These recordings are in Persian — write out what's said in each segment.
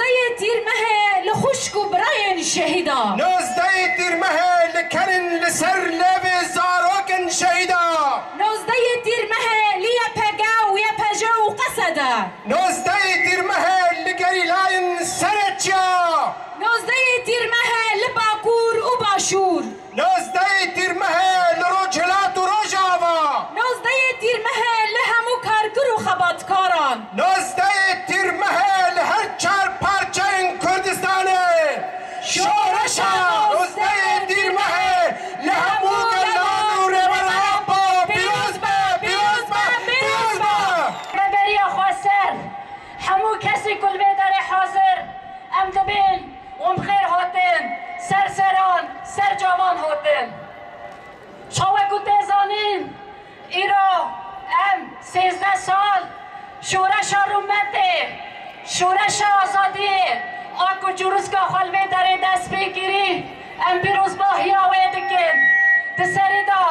نوزده تیر مه لخوشک و براین شهیدا نوزده تیر مه لکنن لسر لب زاروکن شهیدا نوزده تیر مه لیا پگا و یا پجا و قصدا نوزده تیر مه لگریلاین سرچیا نوزده تیر مه لباکور و باشور نوزده تیر مه لروجلات و روجاوا نوزده تیر مه لهمو کارگر و خباتکاران نوزده تیر مه لهر چار پارچه این کردستانه شورشا نوزده تیر مه لهمو گلان و ریبرها با پیروز با پیروز با پیروز با مدرية خواسر حمو كسي كل بيدر حاضر ام دبيل ومخير هاتن سرسران سر جوان هاتن شاوكو تيزانين ايرو ام 13 سال شورش رومته شورش آزادی آکو جروسکا خلوه داره دست بگیری ام پیروز با هیاوه دکن دسری دا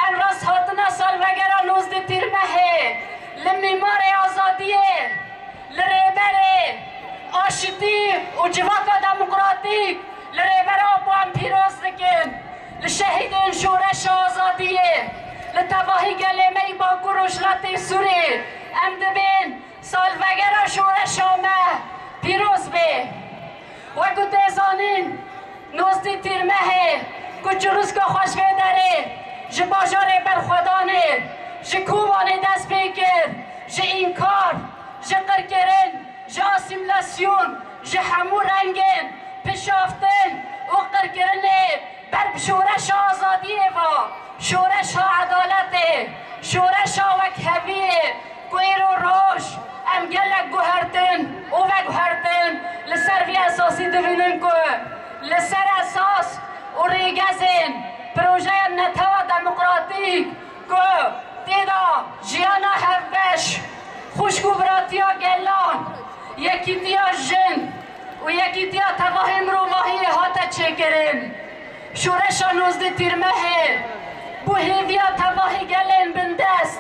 ام راست هاتنا سال وگرا 19 تیر مهه لمیمار آزادیه لریبره آشتی و جواکا دموکراتیک لریبره با ام پیروز دکن لشهیدین شورش آزادیه لتواهی گلیمه با گروشلات سوری ام دبین سال وگرا شورش آمه پیروز به وگو تیزانین 19 تیر مهه کچ روز که خوشوه داره جه باجاره برخودانه جه کوبانه دست بکر جه اینکار جه قرکرن جه آسیملاسیون جه همو رنگن پشافتن و قرکرنه بر شورش آزادیه و شورش عدالته شورش وکهویه کویرو روش ام گلک گوهرتن و وگوهرتن لسر وی اساسی دوینن که لسر اساس و ریگزن پروژه نتوا دموکراتیک که دیدا جیانا هفش خوشکو براتیا گلان یکی دیا جن و یکی دیا تواهم رو ماهی هاتا چکرن شورش 19 تیر مهه بو هیویا تواهی گلن بندست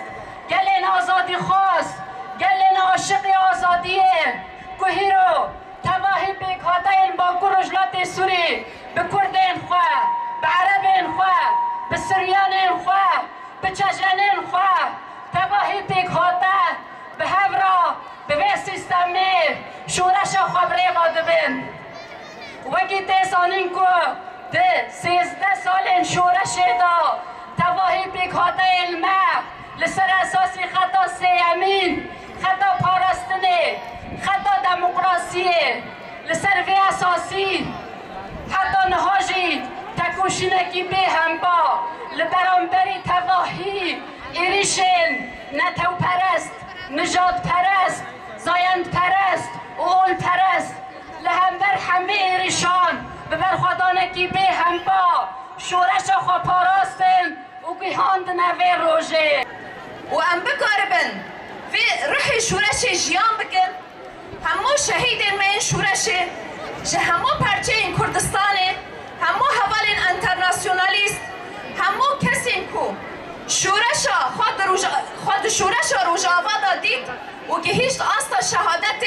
گلن آزادی خواست گلن عاشق آزادیه که هیرو تواهی بکاتین با گروجلات سوری به کردین خواه به عربین خواه به سریانین خواه به چجنین خواه تواهی بکاته به هورا به وی سیستمی شورش خبره مادبین وگی تیسانین که ده 13 سال شورش دا تواهی بکاته علمه لسر اساسی خطا سیمین خطا پارستنه خطا دموکراسیه لسر وی اساسی حتی نهاجی تکوشینکی به هم با لبرانبری تواهی ایریشن نتو پرست نجات پرست زایند پرست و اول پرست لهمبر همه ایریشان ببر خدانکی به هم با شورش خواه پاراستن و گیهاند نوی روژه و ام بکاربن وی روح شورش جیان بکن همو شهید من شورش جه همو پرچه این کردستانه همو حوالین انترناسیونالیست همو کسی کو شورش خود شورش روژاوا دادید و که هیچ آستا شهادت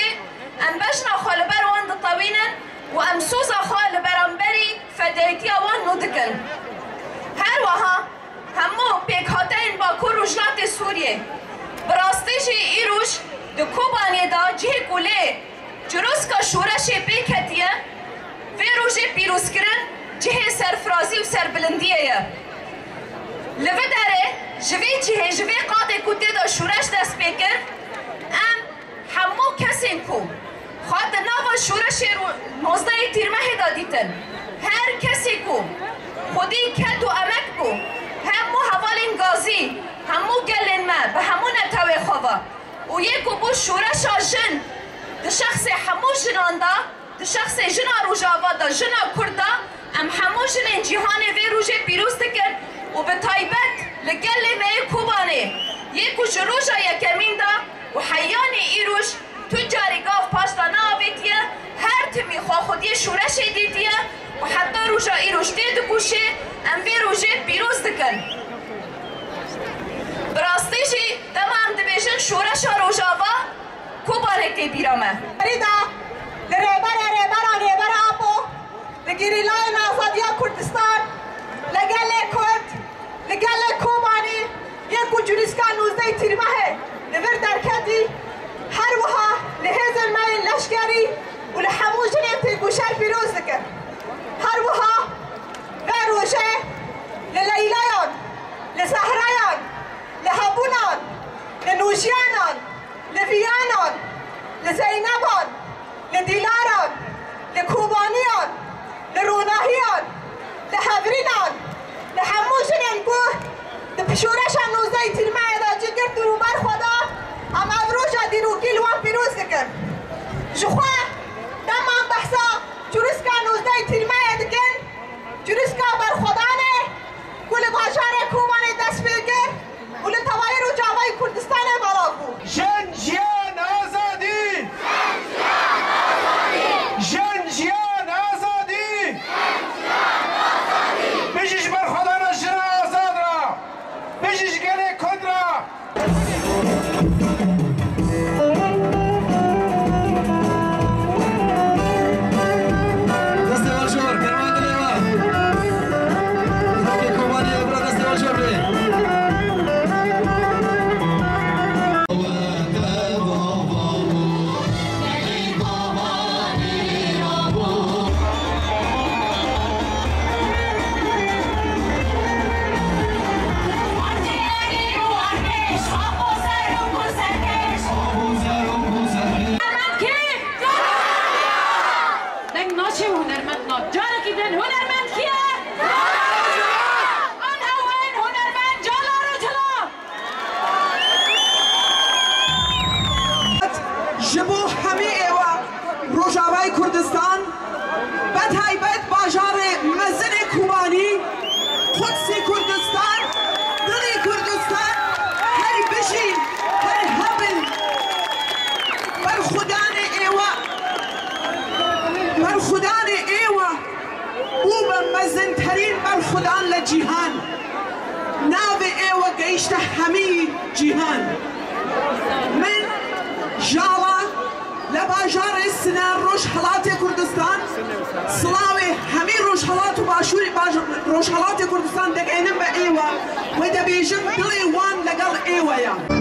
ام بجنا خالبر وان دطوینن و ام سوزا خالبرانبری فدایتی وان ندکن هر وها همو پیکاتین با کروجلات سوریه براستیجی ایروش دو کوبانی دا جه گوله جروس که شورش پیکتیه وی روژه پیروز کرن جه سرفرازی و سربلندیه لوه داره جوی جه جوی قاده کده دا شورش دست بکر ام همو کسین کو خواد ناو شورش 19 تیر مه دادیتن هر کسی کو خودی کد و امک کو همو حوالین گازی همو گلن ما به همو نتوی خواه و یکو بو شورش جن ده شخص همو جنان دا ده شخص جنا روژاوا دا جنا کردا ام همو جنین جیهان وی روژه پیروز دکن و به تایبت لگل وی کوبانه یکو جروژا یکمین دا و حیان ایروش تجاری گاف پاشتا ناویدیه هر تمی خواه خودی شورش دیدیه و حتی روژا ایروش دید کوشه ام وی روژه پیروز دکن براستیجی دمام دبیجن شورش روژاوا کوبانه که بیرامه ریدا لرهبر لگریلای آزادی کردستان لگل کرد لگل کوبانی یک گوجوریسکا 19 تیر ماه لور درکدی هر وها لهزن مای لشکری و لحمو جنیم تی گوشه پیروز دکر هر وها غروشه للیلایان لزهرایان لهبونان لنوشیانان لویانان لزینبان لدیلاران لکوبانیان لروناهیان لحورینان لحموشنین بو دپشورشان 19 تیر ماه دا جگر دروبر خدا هم افروشا دیروکی لوان پیروز دکر جخوا دمان بحثا جورسکا 19 تیر ماه دکن جورسکا بر خدانه گل باشار کوبانه دست بگر گل توایر و جاوای کردستان بالا بو جنجیان آزادی جنجیان آزادی بجیش بر خدا نشر آزاد را بجیش گله کد را جبو همه ایوا روجاوای کردستان بتایبت باجار مزن کوبانی قدس کردستان دلی کردستان هر بشین هر هبل بر خدان ایوا او به مزن ترین بر خدان لجیهان ناو ایوا گیشت همه جیهان من جاوا لباجار سنان روش حالات کردستان سلاوی همه روش حالات و باشوری روش حالات کردستان دقینم به ایوا و دبیجم دلی وان لگل ایوا یا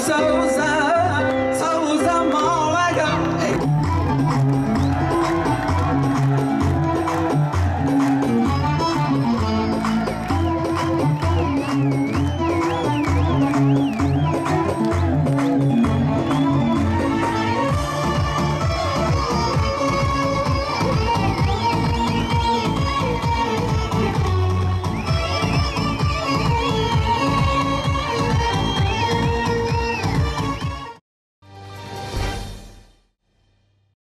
Souza